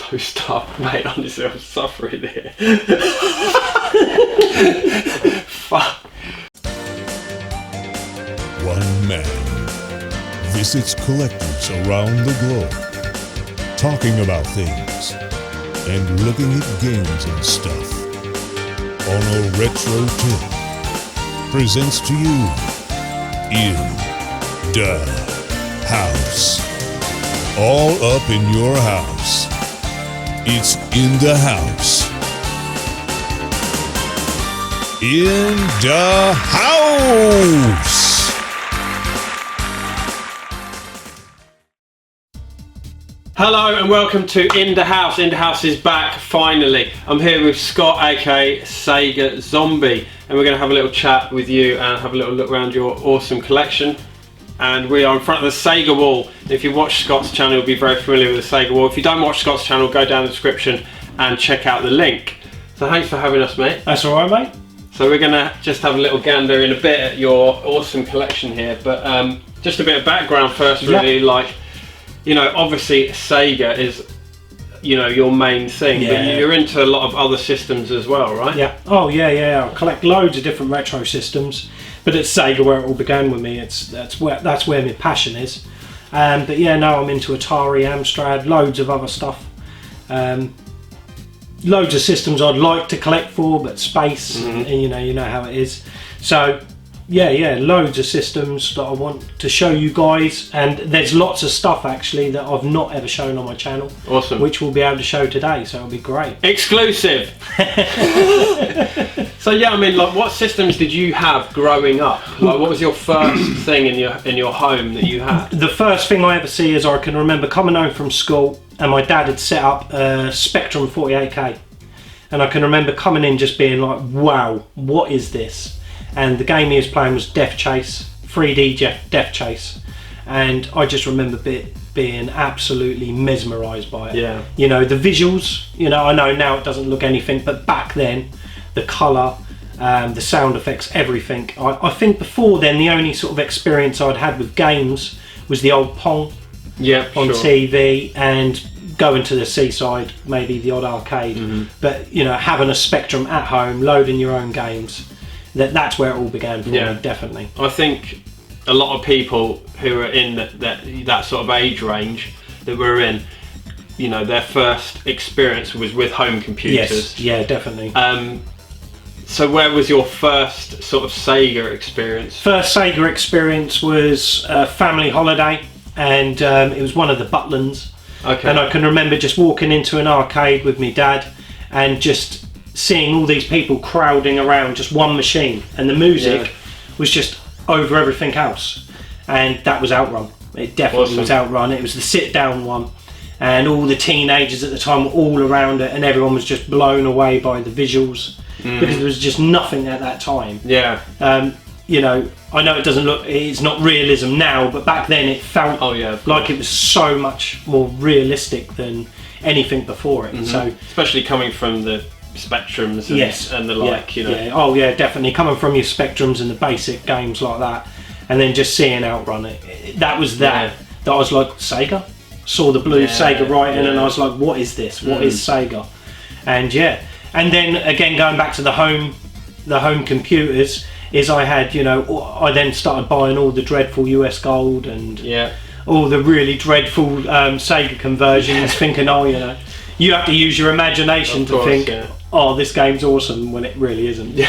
so stuffed, mate. Honestly, I'm suffering here. Fuck. One man visits collectors around the globe, talking about things and looking at games and stuff. On a retro tip, presents to you In da Hoooooooouse. All up in your house. It's In da Hooooooose. In da Hooooooose. Hello and welcome to In da Hooooooose. In da Hooooooose is back finally. I'm here with Scott, aka SEGA Zombie, and we're going to have a little chat with you and have a little look around your awesome collection. And we are in front of the SEGA wall. If you watch Scott's channel, you'll be very familiar with the SEGA wall. If you don't watch Scott's channel, go down the description and check out the link. So thanks for having us, mate. That's alright, mate. So we're going to just have a little gander in a bit at your awesome collection here, but just a bit of background first, really. Like, you know, obviously Sega is, you know, your main thing, but you're into a lot of other systems as well, right? Yeah. Oh yeah. I collect loads of different retro systems, but it's Sega where it all began with me. That's where my passion is. But yeah, now I'm into Atari, Amstrad, loads of other stuff. Loads of systems I'd like to collect for, but space, and you know how it is. So yeah, loads of systems that I want to show you guys, and there's lots of stuff actually that I've not ever shown on my channel. Awesome. Which we'll be able to show today, so it'll be great. Exclusive. So yeah, I mean, like, what systems did you have growing up? Like, what was your first thing in your home that you had? The first thing I ever see is I can remember coming home from school, and my dad had set up a Spectrum 48K, and I can remember coming in just being like, wow, what is this? And the game he was playing was Death Chase, 3D Death Chase, and I just remember being absolutely mesmerised by it. Yeah. You know, the visuals, you know, I know now it doesn't look anything, but back then, the colour, the sound effects, everything. I think before then, the only sort of experience I'd had with games was the old Pong on TV, and going to the seaside, maybe the odd arcade. But, you know, having a Spectrum at home, loading your own games, that's where it all began for me, definitely. I think a lot of people who are in that sort of age range that we're in, you know, their first experience was with home computers. Yes, yeah, definitely. So where was your first sort of Sega experience? First Sega experience was a family holiday, and it was one of the Butlins. Okay. And I can remember just walking into an arcade with my dad and just seeing all these people crowding around just one machine, and the music was just over everything else, and that was Outrun. It definitely was Outrun. It was the sit down one, and all the teenagers at the time were all around it, and everyone was just blown away by the visuals, because there was just nothing at that time. You know, I know it doesn't look, it's not realism now, but back then it felt like it was so much more realistic than anything before it. So, especially coming from the Spectrums and the like, you know. Yeah. Oh yeah, definitely. Coming from your Spectrums and the basic games like that, and then just seeing Outrun, that was that I was like, Sega? Saw the blue Sega writing, and I was like, what is this? What is Sega? And and then again, going back to the home computers, is I had, you know, I then started buying all the dreadful US Gold and all the really dreadful Sega conversions, thinking, oh, you know, you have to use your imagination to think, oh, this game's awesome, when it really isn't.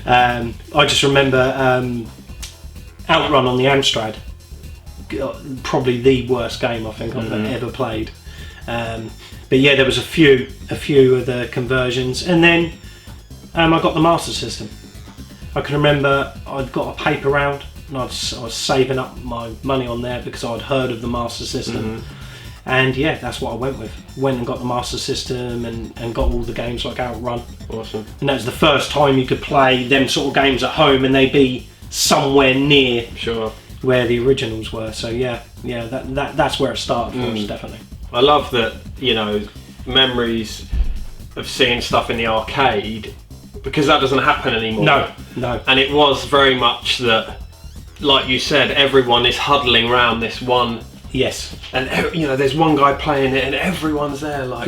I just remember Outrun on the Amstrad, probably the worst game I think I've ever played. But yeah, there was a few of the conversions, and then I got the Master System. I can remember I'd got a paper round, and I was saving up my money on there because I'd heard of the Master System. And yeah, that's what I went with. Went and got the Master System and got all the games like Outrun. Awesome. And that was the first time you could play them sort of games at home, and they'd be somewhere near where the originals were. So yeah, that's where it started for us, definitely. I love that, you know, memories of seeing stuff in the arcade, because that doesn't happen anymore. No. And it was very much that, like you said, everyone is huddling around this one. Yes. And, you know, there's one guy playing it and everyone's there, like,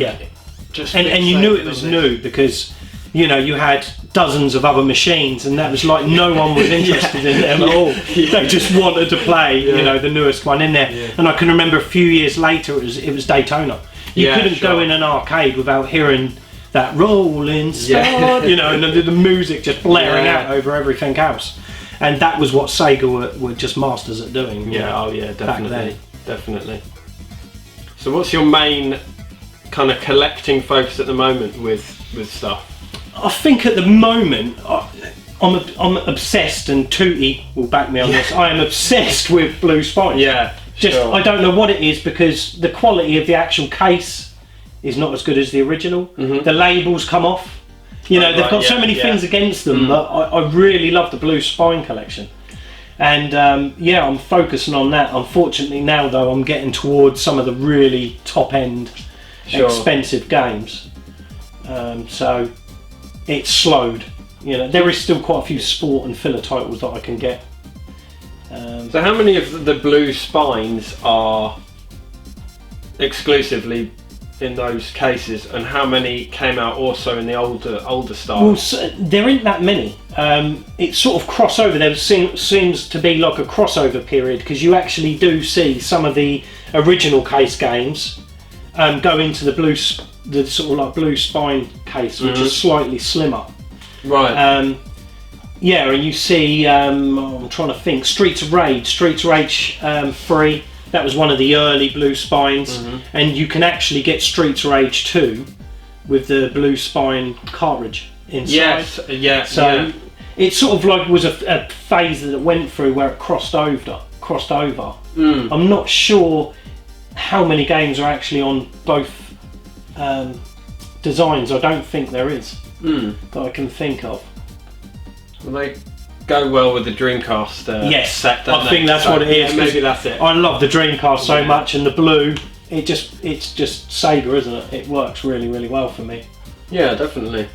and you knew it was new because you know you had dozens of other machines, and that was like no one was interested in them at all. They just wanted to play, you know, the newest one in there. And I can remember a few years later, it was Daytona. You couldn't go in an arcade without hearing that rolling start, you know, and the music just blaring out over everything else. And that was what Sega were just masters at doing. Definitely. So what's your main kind of collecting focus at the moment with stuff? I think at the moment I'm obsessed, and Tootie will back me on this. I am obsessed with blue spines. I don't know what it is, because the quality of the actual case is not as good as the original. The labels come off. You know, they've got so many things against them, but I really love the blue spine collection. And I'm focusing on that. Unfortunately now though, I'm getting towards some of the really top end expensive games. So it's slowed. You know, there is still quite a few sport and filler titles that I can get. So how many of the blue spines are exclusively in those cases, and how many came out also in the older styles? Well, so there ain't that many. It's sort of crossover. There seems to be like a crossover period, because you actually do see some of the original case games go into the sort of like blue spine case, which is slightly slimmer. Right. And you see, I'm trying to think, Streets of Rage 3, that was one of the early blue spines, and you can actually get Streets of Rage 2 with the blue spine cartridge inside. So it sort of like was a phase that it went through where it crossed over. I'm not sure how many games are actually on both designs. I don't think there is that I can think of. Well, they go well with the Dreamcast set, don't I think that's what it is. Maybe that's it. I love the Dreamcast so much, and the blue, it's just Sega, isn't it? It works really, really well for me. Yeah, definitely.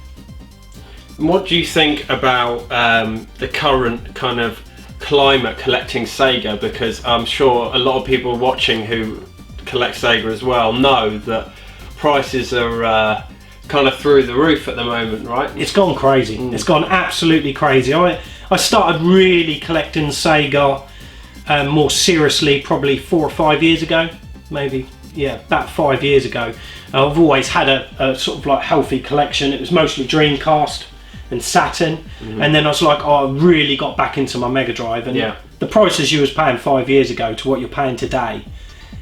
And what do you think about the current kind of climate collecting Sega? Because I'm sure a lot of people watching who collect Sega as well know that prices are kind of through the roof at the moment, right? It's gone crazy. It's gone absolutely crazy. I started really collecting Sega more seriously probably 4 or 5 years ago, maybe. Yeah, about 5 years ago. I've always had a sort of like healthy collection. It was mostly Dreamcast and Saturn, and then I was like, I really got back into my Mega Drive, and the prices you was paying 5 years ago to what you're paying today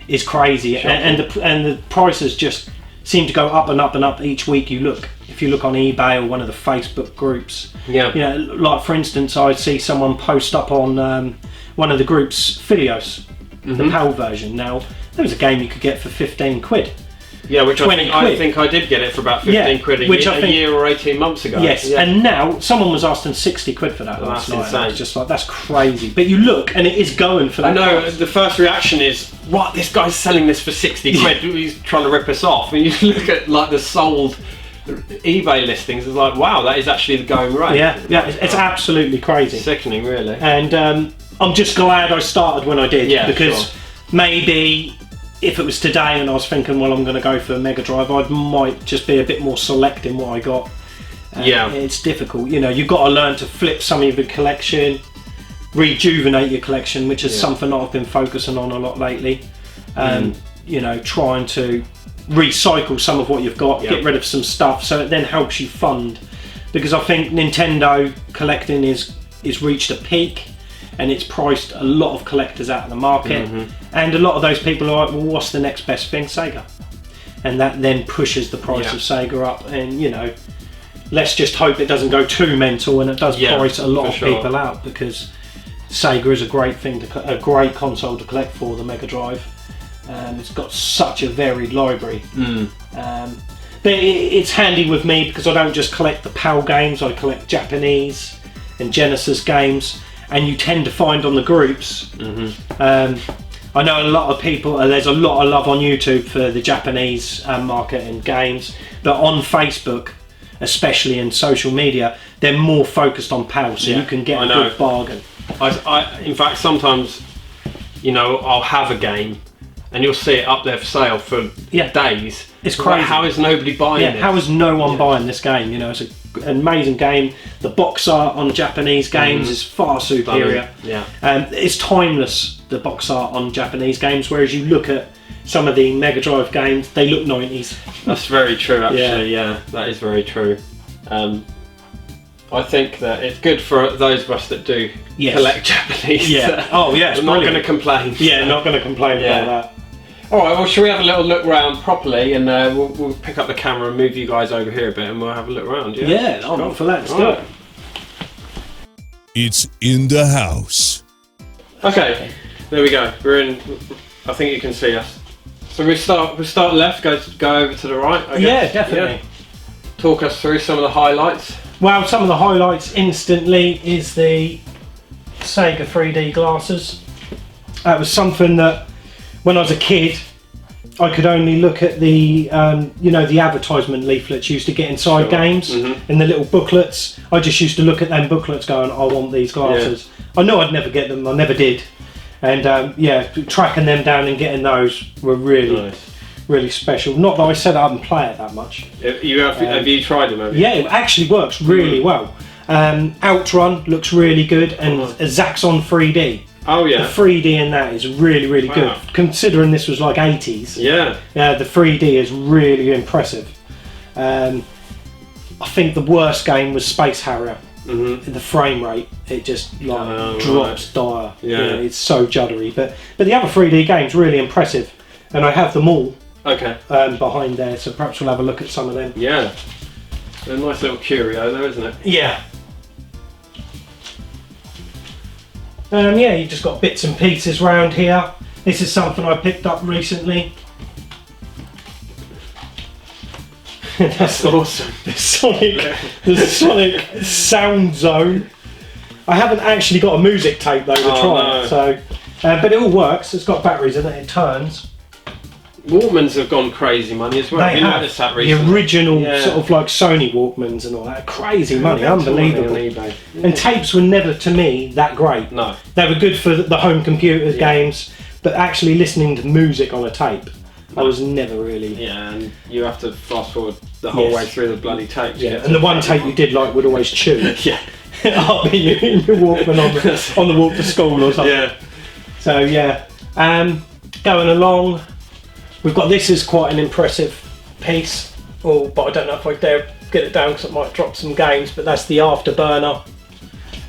is crazy, and the prices just seem to go up and up and up each week you look. If you look on eBay or one of the Facebook groups, you know, like for instance, I see someone post up on one of the groups, Philios, the PAL version. Now, there was a game you could get for 15 quid. Yeah, which I think I did get it for about 15 quid a year or 18 months ago. Yes, and now someone was asking 60 quid for that last night. Insane. It's just like, that's crazy. But you look, and it is going for that. I know, price. the first reaction is, what, this guy's selling this for 60 quid, he's trying to rip us off. And you look at like the sold eBay listings, it's like, wow, that is actually the going rate. Yeah, it's absolutely crazy. Sickening, really. And I'm just glad I started when I did, because maybe if it was today and I was thinking, well, I'm going to go for a Mega Drive, I might just be a bit more select in what I got. It's difficult, you know. You've got to learn to flip some of your collection, rejuvenate your collection, which is something that I've been focusing on a lot lately. You know, trying to recycle some of what you've got, get rid of some stuff, so it then helps you fund. Because I think Nintendo collecting is reached a peak, and it's priced a lot of collectors out of the market, and a lot of those people are like, well, what's the next best thing? Sega. And that then pushes the price of Sega up, and you know, let's just hope it doesn't go too mental and it does price a lot of people out, because Sega is a great thing, a great console to collect for, the Mega Drive. It's got such a varied library. But it's handy with me because I don't just collect the PAL games, I collect Japanese and Genesis games. And you tend to find on the groups, I know a lot of people, there's a lot of love on YouTube for the Japanese market and games, but on Facebook, especially in social media, they're more focused on PAL, so you can get a good bargain. In fact, sometimes, you know, I'll have a game and you'll see it up there for sale for days. It's like, crazy. how is nobody buying it? How is no one buying this game? You know, it's an amazing game. The box art on Japanese games is far superior. It's timeless, the box art on Japanese games, whereas you look at some of the Mega Drive games, they look 90s. That's very true, actually. Yeah, that is very true. I think that it's good for those of us that do collect Japanese. Yeah. Oh, yeah. I'm not going to complain. Yeah, not going to complain about that. All right. Well, shall we have a little look round properly, and we'll pick up the camera and move you guys over here a bit, and we'll have a look round. Yeah. Yeah. I'm up for that. Let's do it. It's in the house. Okay. There we go. We're in. I think you can see us. So we start left. Go over to the right. I guess. Yeah, definitely. Yeah. Talk us through some of the highlights. Well, some of the highlights instantly is the Sega 3D glasses. That was something that, when I was a kid, I could only look at the, the advertisement leaflets you used to get inside games, in the little booklets. I just used to look at them booklets going, I want these glasses. Yeah. I know I'd never get them, I never did. And tracking them down and getting those were really special. Not that I set up and play it that much. Have you tried them? Yeah, it actually works really well. Outrun looks really good, and Zaxxon 3D. Oh yeah. The 3D in that is really good. Considering this was like 80s. Yeah. The 3D is really impressive. I think the worst game was Space Harrier. The frame rate, it just drops dire. Yeah, it's so juddery. But the other 3D games really impressive, and I have them all. Okay. Behind there, so perhaps we'll have a look at some of them. Yeah. A nice little curio though, isn't it? Yeah. You just got bits and pieces round here. This is something I picked up recently. That's awesome. The Sonic Sound Zone. I haven't actually got a music tape though to try it, so but it all works. It's got batteries in it. It turns. Walkmans have gone crazy money as well. They have. Noticed that recently? The original sort of like Sony Walkmans and all that. Crazy money, unbelievable. On eBay. Yeah. And tapes were never, to me, that great. No. They were good for the home computer games, but actually listening to music on a tape, I was never really. Yeah, and you have to fast forward the whole way through the bloody tape. Yeah, and the one tape you did like would always chew. Yeah. Up in your Walkman on the walk to school or something. Yeah. So yeah, going along. We've got this is quite an impressive piece, but I don't know if I dare get it down because it might drop some games. But that's the Afterburner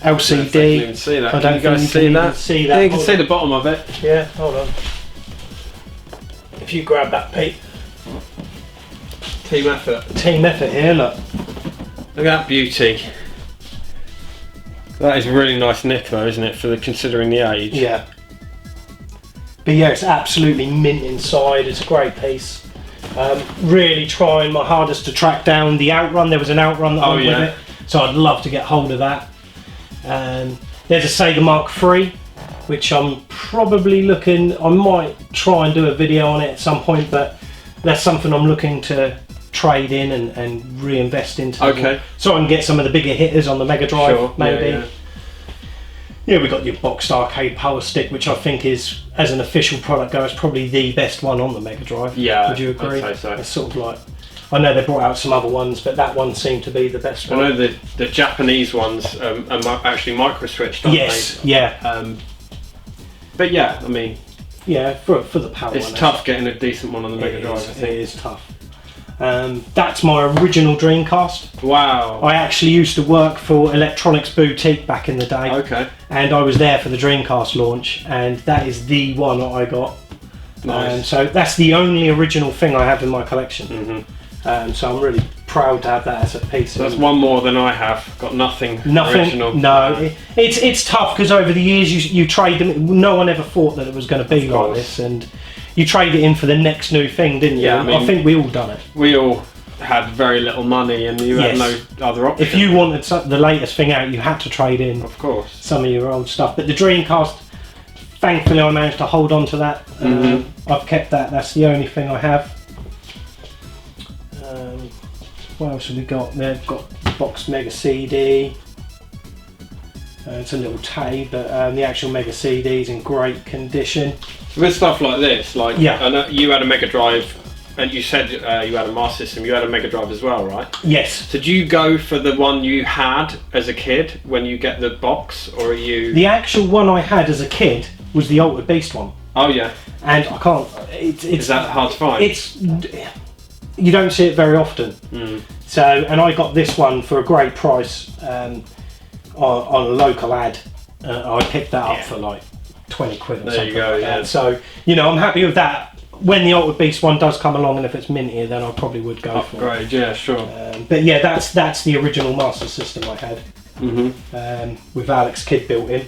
LCD. I don't think you can see that. I don't Can you guys think see you that? can see that. Yeah, you can see the bottom of it. Yeah, hold on. If you grab that, Pete. Team effort. Team effort here. Look. Look at that beauty. That is a really nice nick though, isn't it? Considering the age. Yeah. But yeah, it's absolutely mint inside. It's a great piece. Really trying my hardest to track down the Outrun. There was an Outrun that went with it, so I'd love to get hold of that. There's a Sega Mark III, which I'm probably looking. I might try and do a video on it at some point, but that's something I'm looking to trade in and reinvest into. Okay. So I can get some of the bigger hitters on the Mega Drive, maybe. Yeah, we got your boxed arcade power stick, which I think is, as an official product goes, probably the best one on the Mega Drive. Yeah, would you agree? I'd say so. It's sort of like, I know they brought out some other ones, but that one seemed to be the best one. I know the Japanese ones are actually micro switched, aren't they? Yeah. But yeah, I mean, yeah, for the power. It's tough getting a decent one on the Mega Drive. I think it is tough. That's my original Dreamcast. Wow. I actually used to work for Electronics Boutique back in the day. Okay. And I was there for the Dreamcast launch, and that is the one that I got. Nice. So that's the only original thing I have in my collection. So I'm really proud to have that as a piece. So that's one more than I have. Got nothing original. No, it's tough because over the years you trade them. No one ever thought that it was going to be like this, and you trade it in for the next new thing, didn't you? Yeah, I think we all done it. We all had very little money, and you had no other option. If you wanted the latest thing out, you had to trade in. Of course. Some of your old stuff, but the Dreamcast, thankfully, I managed to hold on to that. I've kept that. That's the only thing I have. What else have we got? They've got Box Mega CD. It's a little tatty, but the actual Mega CD is in great condition. With stuff like this, like Yeah. I know you had a Mega Drive, and you said you had a Master System. You had a Mega Drive as well, right? Yes. So do you go for the one you had as a kid when you get the box, or are you? The actual one I had as a kid was the Altered Beast one, Oh yeah. and I can't. It's Is that hard to find? It's you don't see it very often. So, and I got this one for a great price on a local ad. I picked that up for like 20 quid or There something you go, like yeah. that. So, you know, I'm happy with that. When the Altered Beast one does come along, and if it's mintier, then I probably would go for it. Upgrade, yeah, sure. But yeah, that's the original Master System I had, with Alex Kidd built in.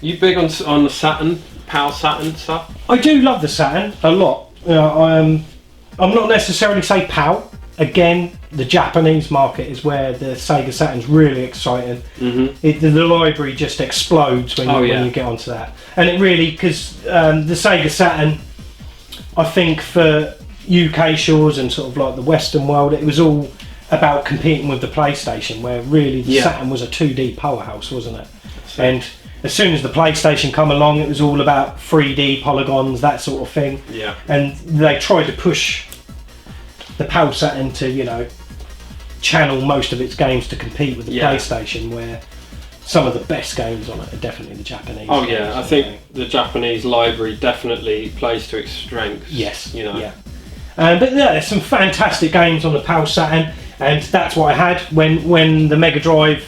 You big on the Saturn, PAL Saturn stuff? I do love the Saturn a lot. I'm not necessarily say PAL. Again, the Japanese market is where the Sega Saturn's really exciting. The library just explodes when you get onto that. And it really, because the Sega Saturn, I think for UK shores and sort of like the Western world, it was all about competing with the PlayStation, where really the Saturn was a 2D powerhouse, wasn't it? And as soon as the PlayStation come along, it was all about 3D polygons, that sort of thing. Yeah. And they tried to push the PAL Saturn to, you know, channel most of its games to compete with the PlayStation, where some of the best games on it are definitely the Japanese. Oh yeah, I think the Japanese library definitely plays to its strengths. Yes, you know. Yeah. But yeah, there's some fantastic games on the PAL Saturn, and that's what I had when the Mega Drive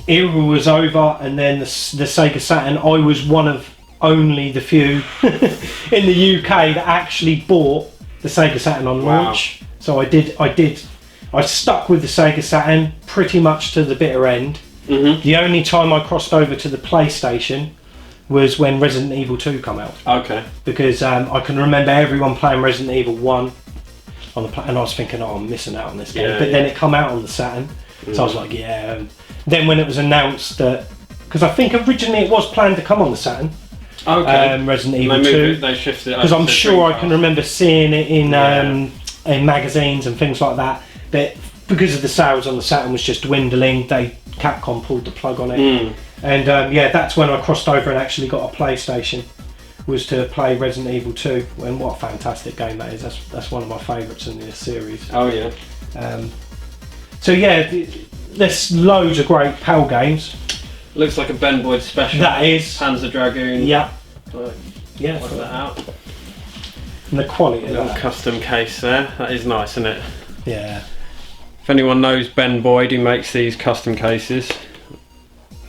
era was over, and then the Sega Saturn. I was one of only the few in the UK that actually bought the Sega Saturn on launch. So I stuck with the Sega Saturn pretty much to the bitter end. The only time I crossed over to the PlayStation was when Resident Evil 2 come out. Okay. Because I can remember everyone playing Resident Evil 1 on the and I was thinking, oh, I'm missing out on this game. But then it come out on the Saturn, so I was like, yeah. Then when it was announced that, because I think originally it was planned to come on the Saturn. Okay. Resident Evil 2. They shifted it. Because I'm sure I can remember seeing it in magazines and things like that. But because of the sales on the Saturn was just dwindling, Capcom pulled the plug on it. And that's when I crossed over and actually got a PlayStation, was to play Resident Evil 2. And what a fantastic game that is. That's one of my favourites in this series. Oh yeah. So yeah, there's loads of great PAL games. Looks like a Ben Boyd special. That is. Panzer Dragoon. Yeah. Look Yeah. that out. And the quality of Little that. custom case there. That is nice, isn't it? Yeah. If anyone knows Ben Boyd who makes these custom cases,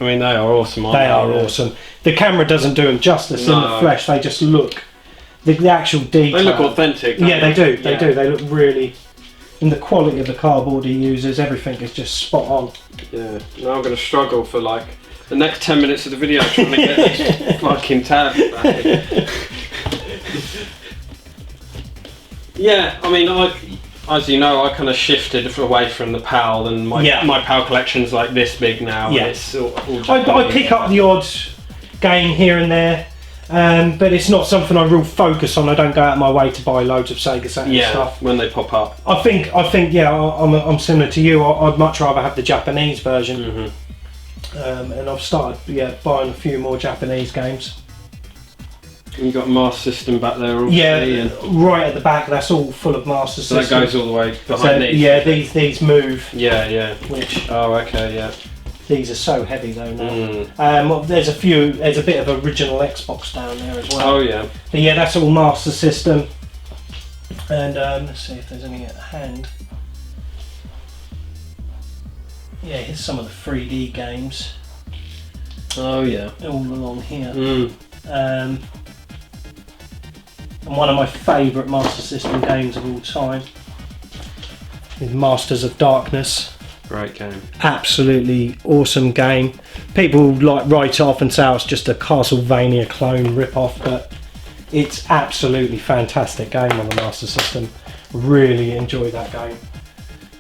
I mean, they are awesome, aren't they? They are awesome. The camera doesn't do them justice in the flesh. They just look, the actual detail. They look authentic. Yeah, they do. They Yeah. do. They look really, and the quality of the cardboard he uses, everything is just spot on. Yeah. Now I'm going to struggle for like the next 10 minutes of the video trying to get this fucking tab back in. Yeah, I mean, as you know, I kind of shifted away from the PAL, and my PAL collection's like this big now. Yeah. And it's all I pick up the odd game here and there, but it's not something I real focus on. I don't go out of my way to buy loads of Sega Saturn stuff. When they pop up. I think yeah, I'm similar to you. I'd much rather have the Japanese version, and I've started buying a few more Japanese games. You got Master System back there, obviously. Yeah, right at the back. That's all full of Master So that System. goes all the way behind these. Yeah, these move. Yeah. Which okay, yeah. these are so heavy though now. There's a bit of original Xbox down there as well. Oh yeah. But yeah, that's all Master System. And let's see if there's any at hand. Yeah, here's some of the 3D games. Oh yeah. All along here. And one of my favourite Master System games of all time is Masters of Darkness. Great game. Absolutely awesome game. People like write off and say it's just a Castlevania clone rip-off, but it's absolutely fantastic game on the Master System. Really enjoy that game.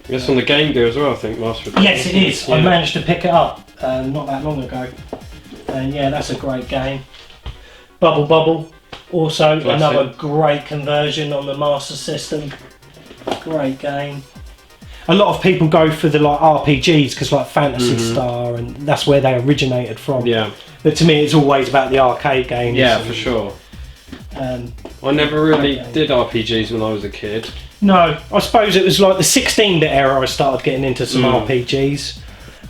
It's on the Game Gear as well, I think, Master of Yes, it is. Yeah. I managed to pick it up not that long ago, and yeah, that's a great game. Bubble, also another great conversion on the Master System. Great game. a lot of people go for the like RPGs because like Phantasy Star, and that's where they originated from. Yeah. But to me, it's always about the arcade games. Yeah, for sure. I never really did RPGs when I was a kid. No, I suppose it was like the 16-bit era I started getting into some RPGs.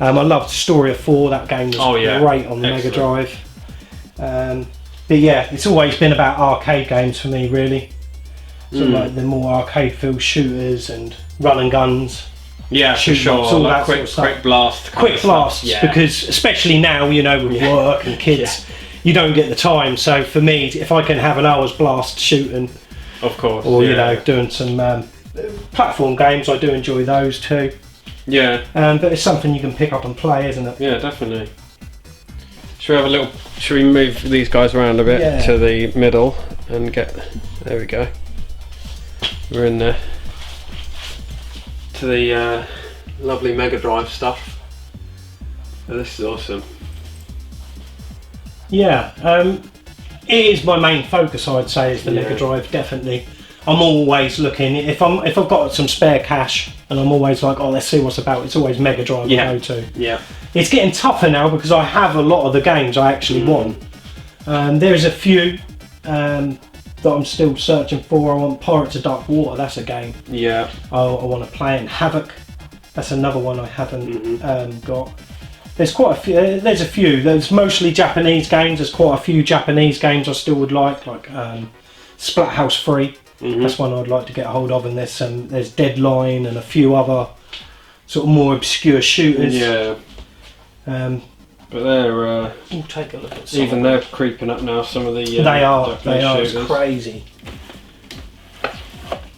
I loved Story of 4, that game was great on the Mega Drive. But yeah, it's always been about arcade games for me, really. So like the more arcade-filled shooters and run and guns. Yeah, for sure. All like that quick blast. Quick blasts, because especially now, you know, with work and kids, you don't get the time. So for me, if I can have an hour's blast shooting, of course, or you know, doing some platform games, I do enjoy those too. Yeah. But it's something you can pick up and play, isn't it? Yeah, definitely. Should we move these guys around a bit to the middle and get? There we go. We're in there. To the lovely Mega Drive stuff. Oh, this is awesome. Yeah, it is my main focus. I'd say is the Mega Drive. Definitely, I'm always looking. If I've got some spare cash, and I'm always like, oh, let's see what's about. It's always Mega Drive I go to. Yeah. It's getting tougher now because I have a lot of the games I actually want. There's a few that I'm still searching for. I want Pirates of Dark Water. That's a game. Yeah. I want to play it. And Havoc. That's another one I haven't got. There's quite a few. There's a few. There's mostly Japanese games. There's quite a few Japanese games I still would like Splathouse 3. That's one I'd like to get a hold of. And there's Deadline and a few other sort of more obscure shooters. Yeah. But they're we'll take a look at some even they're creeping up now. Some of the they are. shooters. It's crazy.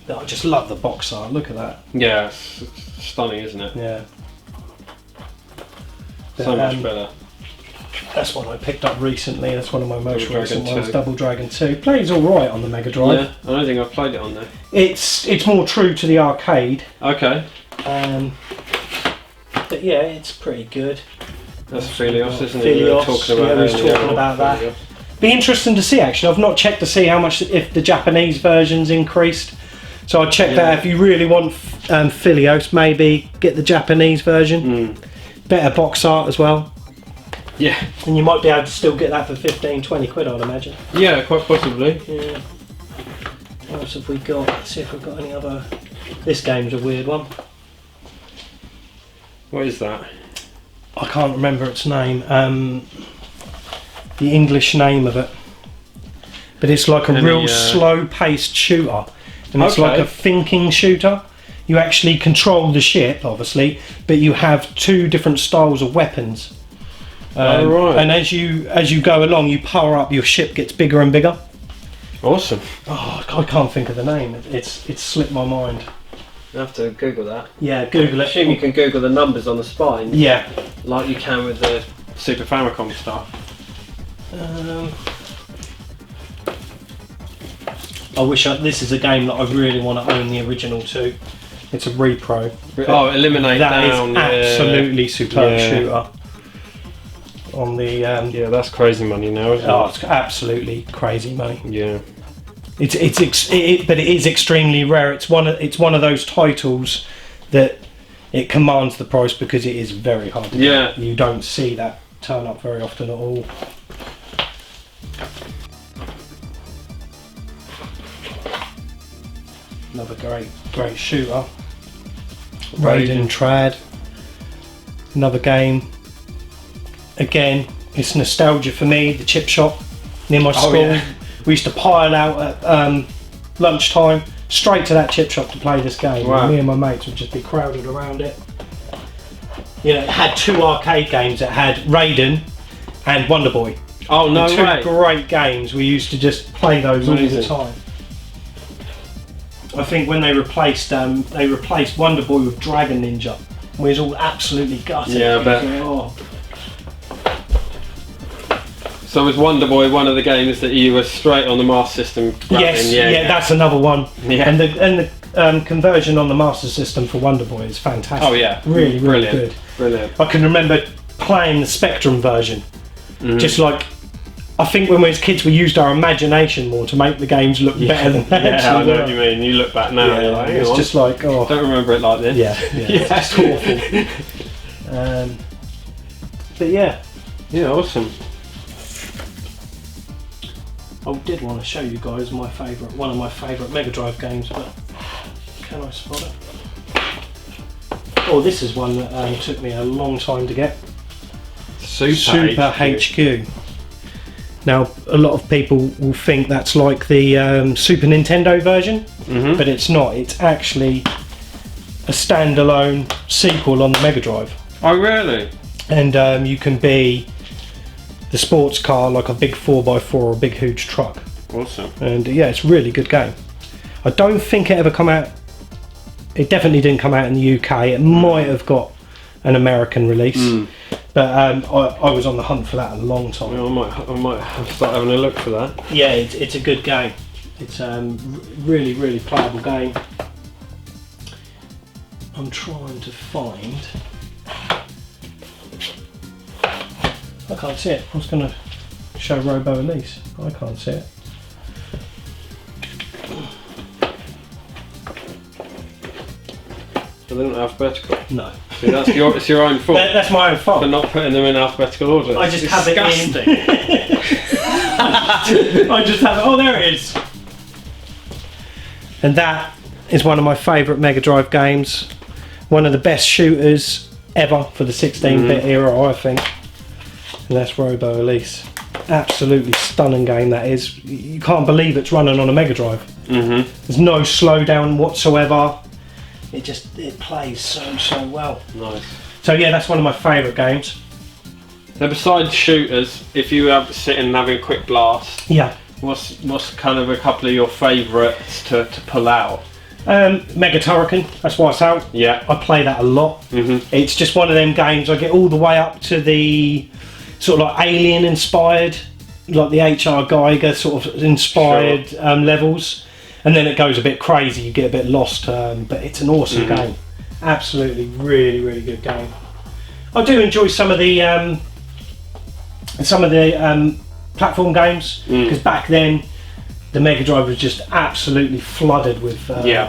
I just love the box art. Look at that. Yeah, it's stunning, isn't it? Yeah. But, so much better. That's one I picked up recently. That's one of my most recent ones. Double Dragon 2 plays all right on the Mega Drive. Yeah, I don't think I've played it on there. It's more true to the arcade. Okay. But yeah, it's pretty good. That's Philios, isn't it? Philios, talking about that. Be interesting to see actually. I've not checked to see how much if the Japanese version's increased. So I'd check that if you really want Philios, maybe get the Japanese version. Better box art as well. Yeah. And you might be able to still get that for 15-20 quid, I'd imagine. Yeah, quite possibly. Yeah. What else have we got? Let's see if we've got any other. This game's a weird one. What is that? I can't remember its name. The English name of it. But it's like a real slow-paced shooter. And it's like a thinking shooter. You actually control the ship, obviously, but you have two different styles of weapons. Right. And as you go along, you power up. Your ship gets bigger and bigger. Awesome. Oh, I can't think of the name. It's slipped my mind. You have to Google that. Yeah, Google it. I assume you can Google the numbers on the spine. Yeah. Like you can with the Super Famicom stuff. I wish this is a game that I really want to own the original to. It's a repro. Oh, Eliminate that Down. That is absolutely superb shooter. On the yeah, that's crazy money now, isn't it? It's absolutely crazy money. Yeah. But it is extremely rare. It's one of those titles that it commands the price because it is very hard to get. You don't see that turn up very often at all. Another great shooter. Raiden Trad. Another game. Again, it's nostalgia for me. The chip shop near my school. We used to pile out at lunchtime straight to that chip shop to play this game. Wow. Me and my mates would just be crowded around it. You know, it had two arcade games. It had Raiden and Wonder Boy. Oh no way! Two great games. We used to just play those all the time. I think when they replaced Wonder Boy with Dragon Ninja, we was all absolutely gutted. Yeah, I bet. So was Wonder Boy one of the games that you were straight on the Master System? Yes, yeah, that's another one. Yeah. And the conversion on the Master System for Wonder Boy is fantastic. Oh yeah, really good. Brilliant. I can remember playing the Spectrum version. Just like I think when we was kids, we used our imagination more to make the games look better than they Yeah, I actually know were. what you mean. You look back now, Yeah, you're like, hang it's on. just like, oh, Don't remember it like this. yeah, it's just awful. But yeah, Awesome. I did want to show you guys one of my favourite Mega Drive games, but can I spot it? Oh, this is one that took me a long time to get. Super HQ. Now, a lot of people will think that's like the Super Nintendo version, but it's not. It's actually a standalone sequel on the Mega Drive. Oh, really? And you can be the sports car, like a big 4x4 or a big huge truck. Awesome. And yeah, it's a really good game. I don't think it ever come out. It definitely didn't come out in the UK. It might have got an American release, but I was on the hunt for that a long time. Well, I might start having a look for that. Yeah, it's a good game. It's really, really playable game. I'm trying to find. I can't see it. I was going to show Robo Elise. I can't see it. So they're not alphabetical. No. See, it's your own fault That's my own fault. for not putting them in alphabetical order. I just It's have disgusting. it in. I just have it. Oh, there it is. And that is one of my favourite Mega Drive games. One of the best shooters ever for the 16-bit era, I think. And that's Robo Elise. Absolutely stunning game that is. You can't believe it's running on a Mega Drive. There's no slowdown whatsoever. It plays so well. Nice. So yeah, that's one of my favourite games. Now, besides shooters, if you have sitting and having a quick blast, Yeah. what's kind of a couple of your favourites to pull out? Mega Turrican, that's why it's out. Yeah. I play that a lot. It's just one of them games. I get all the way up to the sort of like Alien inspired, like the H.R. Geiger sort of inspired levels, and then it goes a bit crazy. You get a bit lost, but it's an awesome game. Absolutely, really, really good game. I do enjoy some of the platform games because back then the Mega Drive was just absolutely flooded with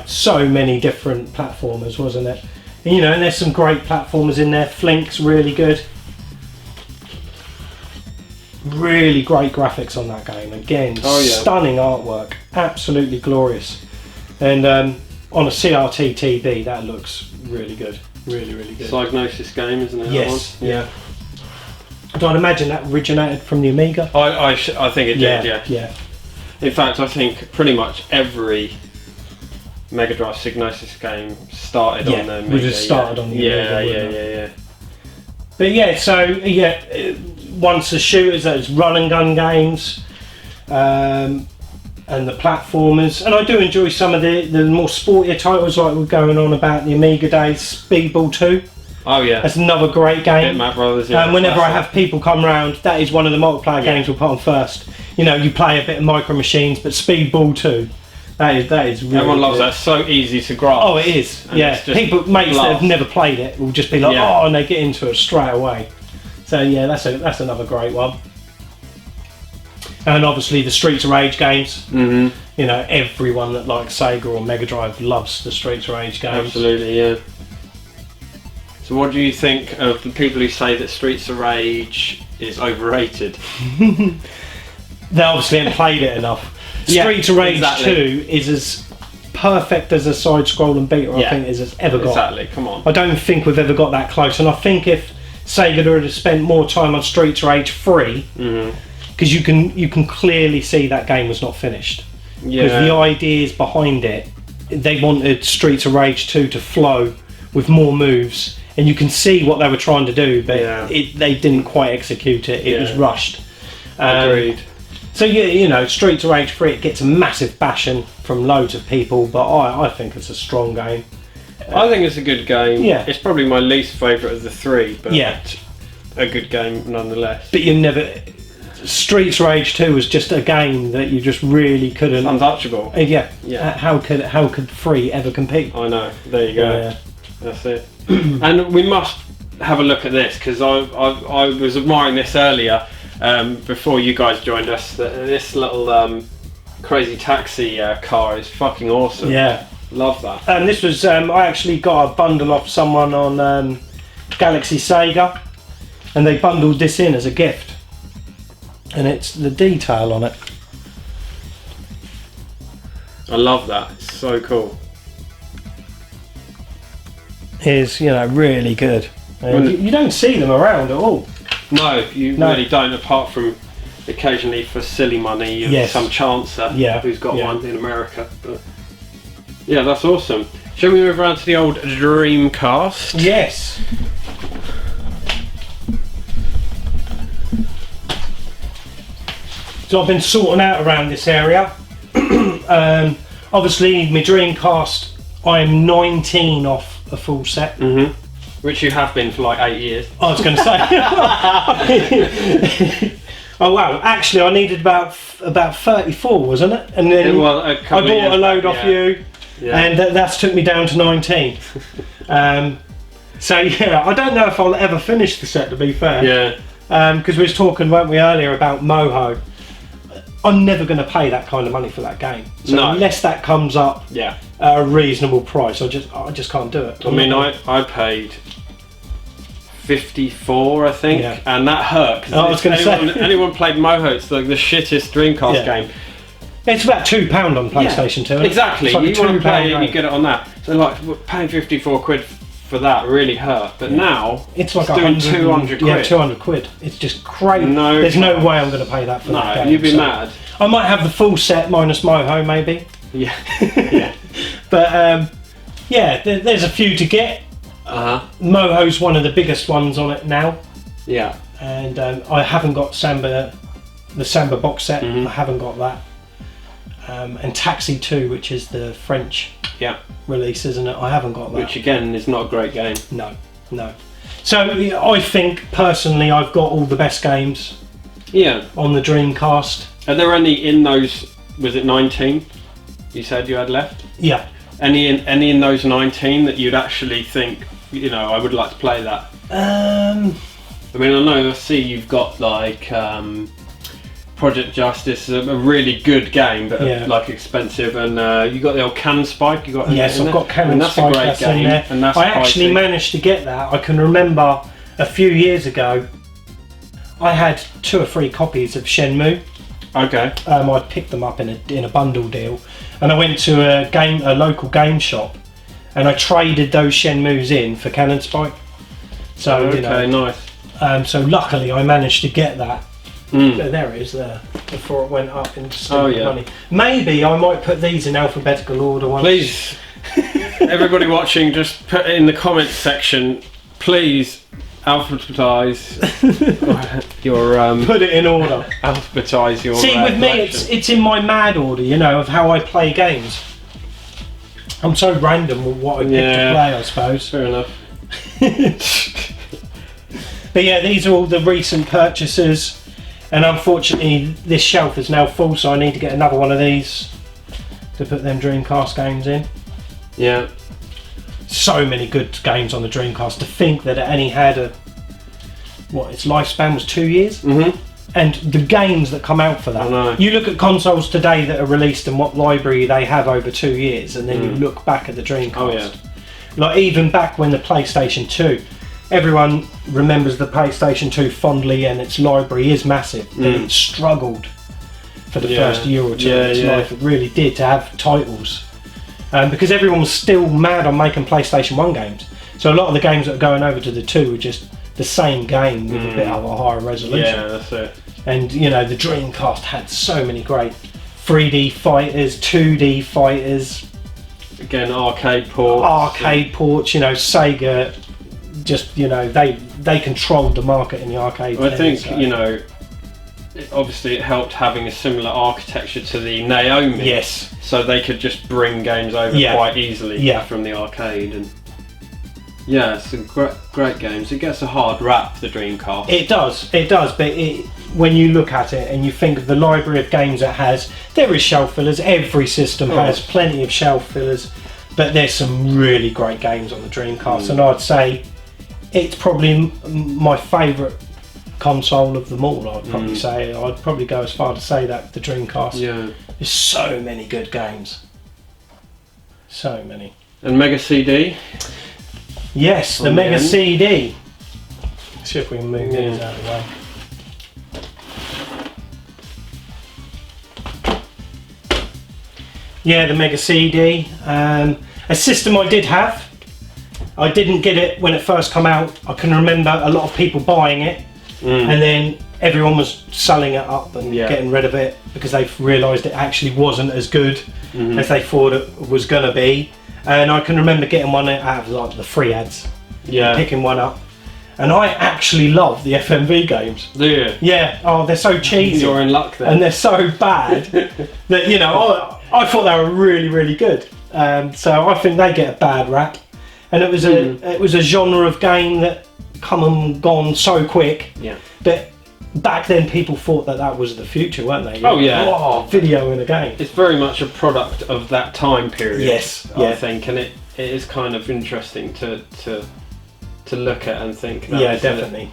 so many different platformers, wasn't it? And, and there's some great platformers in there. Flink's really good. Really great graphics on that game. Again, stunning artwork. Absolutely glorious. And on a CRT TV, that looks really good. Really, really good. Psygnosis game, isn't it? Yes. That one? Yeah. I'd imagine that originated from the Amiga. I think it did, Yeah. In fact, I think pretty much every Mega Drive Psygnosis game started on the Amiga. We just started on the Amiga. Yeah. But yeah, so once the shooters, those run and gun games, and the platformers, and I do enjoy some of the more sportier titles like we're going on about the Amiga days. Speedball 2. Oh yeah. That's another great game. Bitmap Brothers. Yeah. Whenever I have people come round, that is one of the multiplayer games we'll put on first. You play a bit of Micro Machines, but Speedball 2, that is really everyone loves good. that. It's so easy to grasp. Oh, it is. And Yeah, it's just mates that have blast. never played it will just be like, oh, and they get into it straight away. So yeah, that's another great one. And obviously the Streets of Rage games. Everyone that likes Sega or Mega Drive loves the Streets of Rage games. Absolutely, yeah. So what do you think of the people who say that Streets of Rage is overrated? They obviously haven't played it enough. Streets of Rage 2 is as perfect as a side-scrolling beater I think has ever got. Exactly, come on. I don't think we've ever got that close, and I think if Sega had spent more time on Streets of Rage 3, because you can clearly see that game was not finished. Because the ideas behind it, they wanted Streets of Rage 2 to flow with more moves, and you can see what they were trying to do, but they didn't quite execute it. It was rushed. Agreed. So Streets of Rage 3, it gets a massive bashing from loads of people, but I think it's a strong game. I think it's a good game. Yeah. It's probably my least favourite of the three, but Yeah. a good game nonetheless. But Streets of Rage 2 was just a game that you just really couldn't. Untouchable. Yeah. Yeah. How could 3 ever compete? I know. There you go. Yeah. That's it. And we must have a look at this because I was admiring this earlier. before you guys joined us, that this little crazy taxi car is fucking awesome. Yeah. Love that. And this was, I actually got a bundle off someone on Galaxy Sega, and they bundled this in as a gift. And it's the detail on it. I love that. It's so cool. Is, you know, really good. You don't see them around at all. No, you really don't, apart from occasionally for silly money, you have some chancer who's got one in America. But yeah, that's awesome. Shall we move around to the old Dreamcast? Yes. So I've been sorting out around this area. Obviously, my Dreamcast, I'm 19 off a full set. Mm-hmm. Which you have been for like 8 years. I was going to say. Oh wow! Actually, I needed about 34, wasn't it? And then I bought a load off you, and that's took me down to 19. So yeah, I don't know if I'll ever finish the set. To be fair, because we was talking, weren't we, earlier about Moho? I'm never going to pay that kind of money for that game. So unless that comes up at a reasonable price, I just can't do it. I mean, I paid 54, I think, and that hurt. I was going to say, anyone played Moho? It's like the shittest Dreamcast game. It's about £2 on PlayStation 2. Exactly. It's like you want to play it, game. you get it on that. So like paying 54 quid for that really hurt. But now it's like doing 200 quid. Yeah, 200 quid. It's just crazy. There's no way I'm going to pay that for that game. You'd be mad. I might have the full set minus Moho, maybe. Yeah. Yeah. But there's a few to get. Moho's one of the biggest ones on it now. Yeah. And I haven't got the Samba box set. I haven't got that. And Taxi 2, which is the French release, isn't it? I haven't got that. Which again is not a great game. No. So I think personally I've got all the best games on the Dreamcast. Are there any in those, was it 19 you said you had left? Yeah. Any in those 19 that you'd actually think, you know, I would like to play that? I mean, I know, I see you've got like Project Justice, a really good game, but like expensive, and you got the old Cannon Spike. You got I've got Cannon Spike. That's a great game, and that's I actually managed to get that. I can remember a few years ago, I had 2 or 3 copies of Shenmue. Okay. I picked them up in a bundle deal, and I went to a local game shop, and I traded those Shenmues in for Cannon Spike. So nice. So luckily I managed to get that. There it is there, before it went up into money. Maybe I might put these in alphabetical order once. Please, everybody watching, just put it in the comments section. Please alphabetize your put it in order. Alphabetize your. See, with me, it's in my mad order, you know, of how I play games. I'm so random with what I pick to play, I suppose. Fair enough. But yeah, these are all the recent purchases, and unfortunately this shelf is now full, so I need to get another one of these to put them Dreamcast games in. Yeah. So many good games on the Dreamcast. To think that it only had its lifespan was 2 years, and the games that come out for that. I know. You look at consoles today that are released and what library they have over 2 years, and then you look back at the Dreamcast. Like even back when the PlayStation 2, everyone remembers the PlayStation 2 fondly, and its library is massive. But it struggled for the first year or two of its life. It really did, to have titles. Because everyone was still mad on making PlayStation 1 games. So a lot of the games that are going over to the 2 were just the same game with a bit of a higher resolution. Yeah, that's it. And you know, the Dreamcast had so many great 3D fighters, 2D fighters. Again, arcade ports. You know, Sega, just, you know, they controlled the market in the arcade. I think, you know, obviously it helped having a similar architecture to the Naomi. Yes. So they could just bring games over quite easily from the arcade, and it's great games. It gets a hard rap, the Dreamcast. It does, but when you look at it and you think of the library of games it has, there is shelf fillers. Every system has plenty of shelf fillers, but there's some really great games on the Dreamcast, and I'd say it's probably my favourite console of them all. I'd probably say. I'd probably go as far to say that the Dreamcast. Yeah. There's so many good games. So many. And Mega CD. Yes, the On the Mega end. CD. Let's see if we can move these out of the way. Yeah, the Mega CD. A system I did have. I didn't get it when it first came out. I can remember a lot of people buying it, and then everyone was selling it up and getting rid of it because they realised it actually wasn't as good as they thought it was going to be. And I can remember getting one out of like the free ads, picking one up. And I actually love the FMV games. Do you? Yeah. Oh, they're so cheesy. You're in luck then. And they're so bad that, you know, I thought they were really, really good. So I think they get a bad rap. And it was a genre of game that come and gone so quick. Yeah. But back then people thought that was the future, weren't they? Oh yeah. Oh, video in a game. It's very much a product of that time period. Yes. I think, and it is kind of interesting to look at and think. That Definitely.